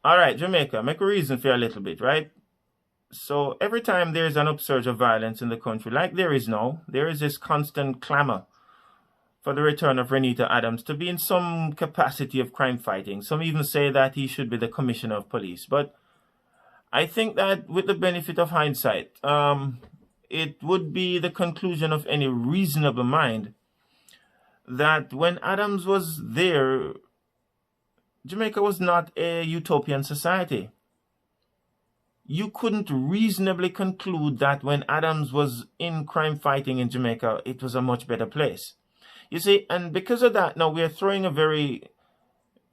All right, Jamaica, make a reason for you a little bit, right? So every time there's an upsurge of violence in the country, like there is now, there is this constant clamor for the return of Renato Adams to be in some capacity of crime fighting. Some even say that he should be the commissioner of police. But I think that with the benefit of hindsight, it would be the conclusion of any reasonable mind that when Adams was there, Jamaica was not a utopian society. You couldn't reasonably conclude that when Adams was in crime fighting in Jamaica, it was a much better place. You see, and because of that, now we're throwing a very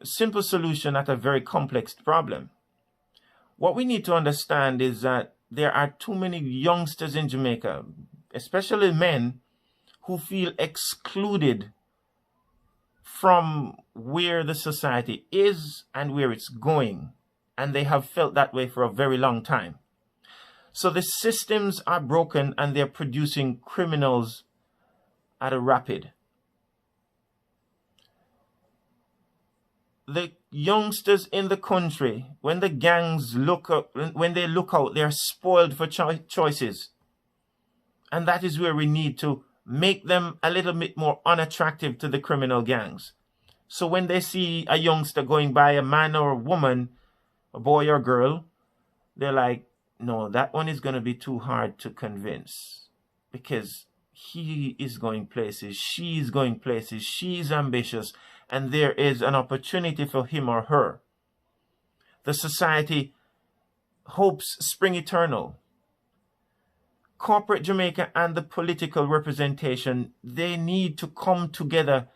simple solution at a very complex problem. What we need to understand is that there are too many youngsters in Jamaica, especially men, who feel excluded from where the society is and where it's going. And they have felt that way for a very long time. So the systems are broken and they're producing criminals at a rapid. The youngsters in the country, when the gangs look up, when they look out, they're spoiled for choices. And that is where we need to make them a little bit more unattractive to the criminal gangs. So when they see a youngster going by, a man or a woman, a boy or girl, they're like, no, that one is going to be too hard to convince because he is going places, she's going places, she's ambitious, and there is an opportunity for him or her. The society hopes spring eternal. Corporate Jamaica and the political representation, they need to come together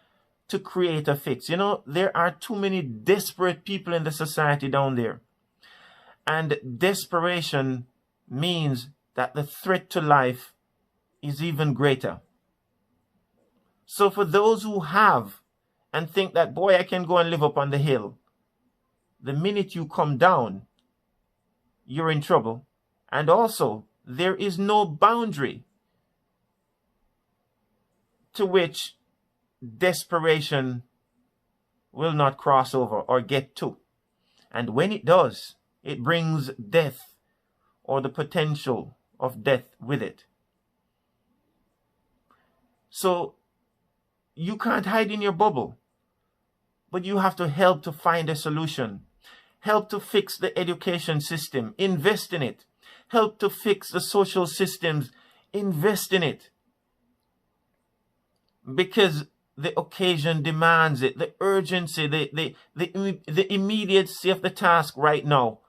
to create a fix. You know, there are too many desperate people in the society down there. And desperation means that the threat to life is even greater. So for those who have and think that, boy, I can go and live up on the hill, the minute you come down, you're in trouble. And also, there is no boundary to which desperation will not cross over or get to. And when it does, it brings death or the potential of death with it. So you can't hide in your bubble, but you have to help to find a solution. Help to fix the education system, invest in it. Help to fix the social systems, invest in it. Because the occasion demands it, the urgency, the immediacy of the task right now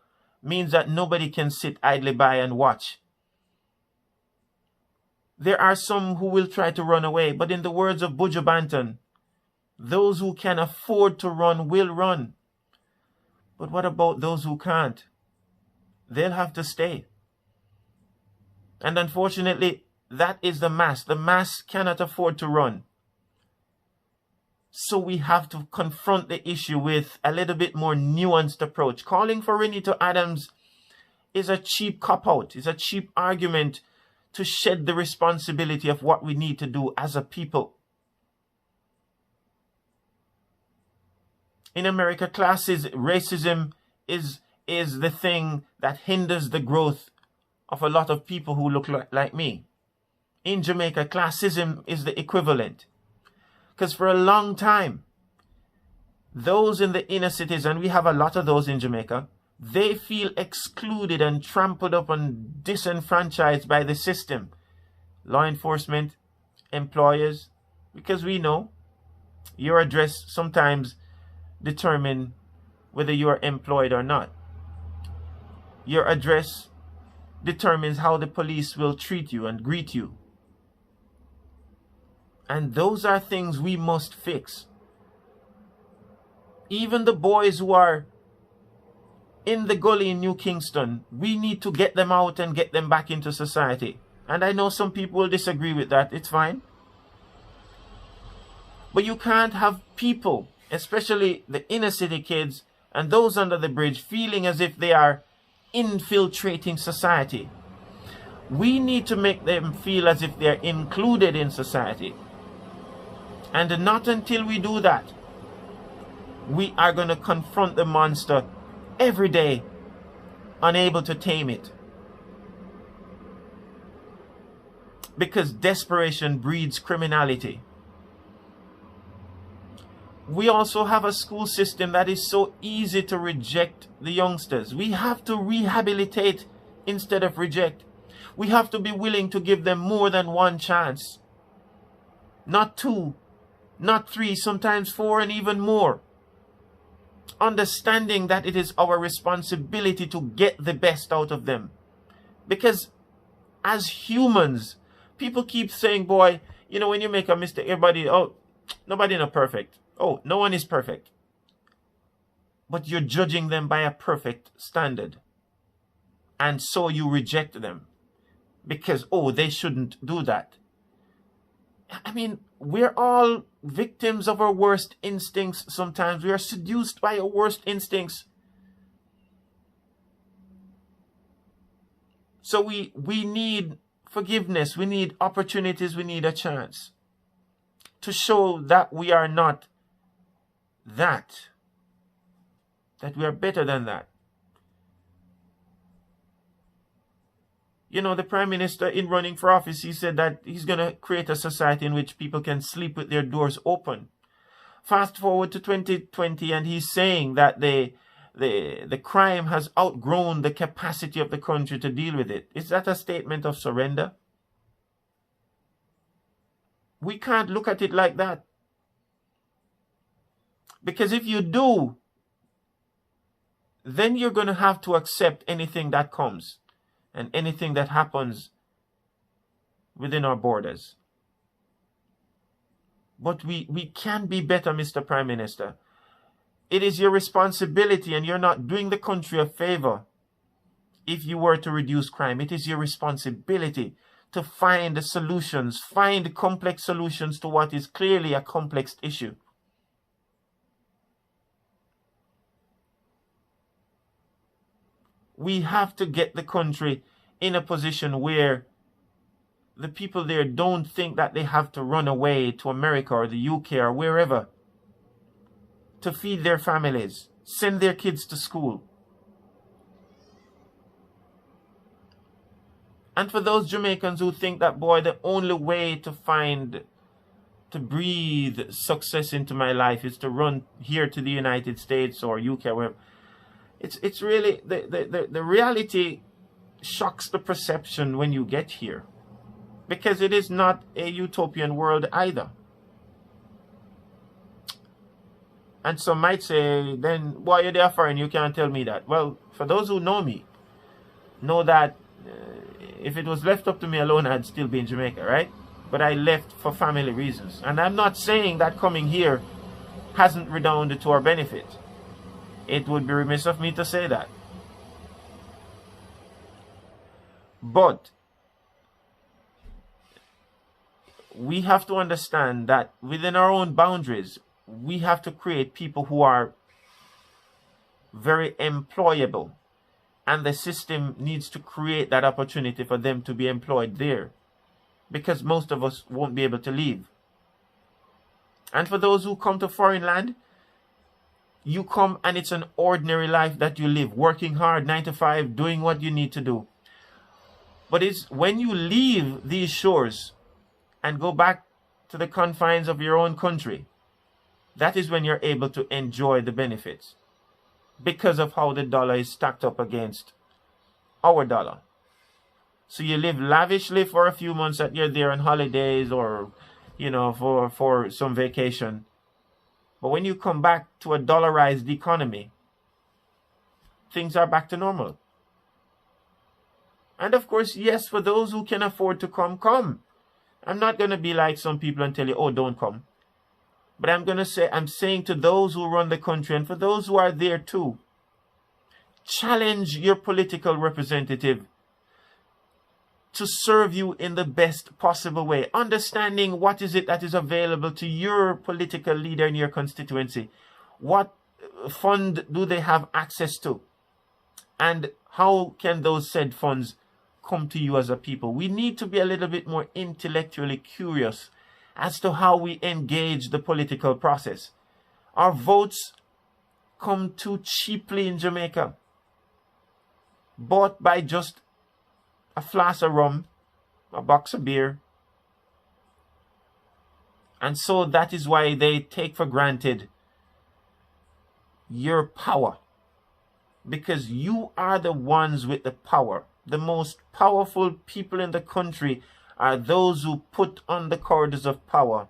means that nobody can sit idly by and watch. There are some who will try to run away, but in the words of Buju Banton, those who can afford to run will run. But what about those who can't? They'll have to stay. And unfortunately, that is the mass. The mass cannot afford to run. So we have to confront the issue with a little bit more nuanced approach. Calling for Renato Adams is a cheap cop-out. It's a cheap argument to shed the responsibility of what we need to do as a people. In America, racism is the thing that hinders the growth of a lot of people who look like me. In Jamaica, classism is the equivalent. Because for a long time, those in the inner cities, and we have a lot of those in Jamaica, they feel excluded and trampled up and disenfranchised by the system. Law enforcement, employers, because we know your address sometimes determine whether you are employed or not. Your address determines how the police will treat you and greet you. And those are things we must fix. Even the boys who are in the gully in New Kingston, we need to get them out and get them back into society. And I know some people will disagree with that. It's fine. But you can't have people, especially the inner city kids and those under the bridge, feeling as if they are infiltrating society. We need to make them feel as if they are included in society. And not until we do that, we are going to confront the monster every day, unable to tame it. Because desperation breeds criminality. We also have a school system that is so easy to reject the youngsters. We have to rehabilitate instead of reject. We have to be willing to give them more than one chance. Not two, not three, sometimes four and even more. Understanding that it is our responsibility to get the best out of them. Because as humans, people keep saying, boy, you know, when you make a mistake, everybody, oh, nobody not perfect. Oh, no one is perfect. But you're judging them by a perfect standard. And so you reject them. Because, oh, they shouldn't do that. I mean, we're all victims of our worst instincts sometimes. We are seduced by our worst instincts. So we need forgiveness. We need opportunities. We need a chance to show that we are not that we are better than that. You know, the Prime Minister, in running for office, he said that he's going to create a society in which people can sleep with their doors open. Fast forward to 2020, and he's saying that the crime has outgrown the capacity of the country to deal with it. Is that a statement of surrender? We can't look at it like that. Because if you do, then you're going to have to accept anything that comes and anything that happens within our borders. But we can be better, Mr. Prime Minister. It is your responsibility, and you're not doing the country a favor if you were to reduce crime. It is your responsibility to find the solutions, find complex solutions to what is clearly a complex issue. We have to get the country in a position where the people there don't think that they have to run away to America or the UK or wherever to feed their families, send their kids to school. And for those Jamaicans who think that, boy, the only way to breathe success into my life is to run here to the United States or UK, wherever. It's really, the reality shocks the perception when you get here. Because it is not a utopian world either. And some might say, then why are you there for and you can't tell me that? Well, for those who know me, know that if it was left up to me alone, I'd still be in Jamaica, right? But I left for family reasons. And I'm not saying that coming here hasn't redounded to our benefit. It would be remiss of me to say that. But we have to understand that within our own boundaries, we have to create people who are very employable. And the system needs to create that opportunity for them to be employed there. Because most of us won't be able to leave. And for those who come to foreign land, you come and it's an ordinary life that you live, working hard, 9 to 5, doing what you need to do. But it's when you leave these shores and go back to the confines of your own country, that is when you're able to enjoy the benefits. Because of how the dollar is stacked up against our dollar. So you live lavishly for a few months that you're there on holidays or, you know, for some vacation. But when you come back to a dollarized economy, things are back to normal. And of course, yes, for those who can afford to come, come. I'm not going to be like some people and tell you, oh, don't come. But I'm saying to those who run the country and for those who are there too, challenge your political representative to serve you in the best possible way, understanding what is it that is available to your political leader in your constituency. What fund do they have access to? And how can those said funds come to you as a people? We need to be a little bit more intellectually curious as to how we engage the political process. Our votes come too cheaply in Jamaica. Bought by just a flask of rum, a box of beer. And so that is why they take for granted your power. Because you are the ones with the power. The most powerful people in the country are those who put on the corridors of power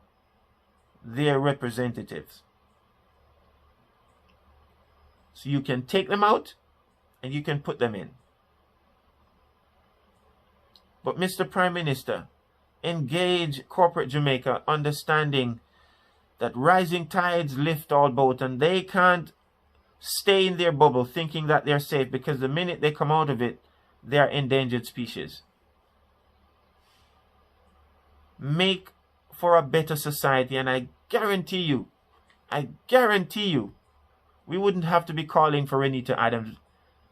their representatives. So you can take them out and you can put them in. But Mr. Prime Minister, engage corporate Jamaica, understanding that rising tides lift all boats, and they can't stay in their bubble thinking that they're safe, because the minute they come out of it, they are endangered species. Make for a better society, and I guarantee you, we wouldn't have to be calling for Renato Adams,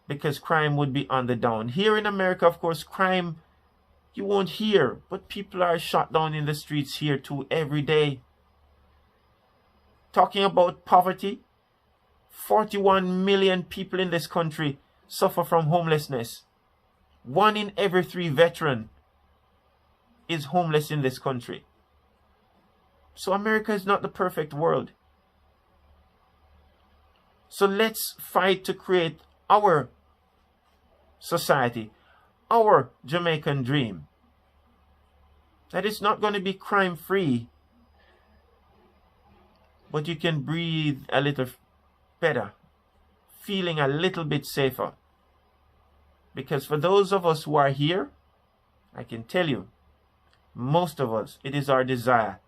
because crime would be on the down. Here in America, of course, crime you won't hear, but people are shot down in the streets here too every day. Talking about poverty, 41 million people in this country suffer from homelessness. 1 in every 3 veterans is homeless in this country. So America is not the perfect world. So let's fight to create our society, our Jamaican dream. That is not going to be crime-free, but you can breathe a little better, feeling a little bit safer. Because for those of us who are here, I can tell you, most of us, it is our desire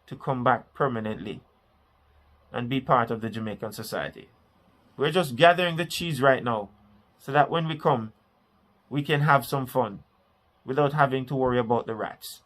to come back permanently and be part of the Jamaican society. We're just gathering the cheese right now so that when we come, we can have some fun without having to worry about the rats.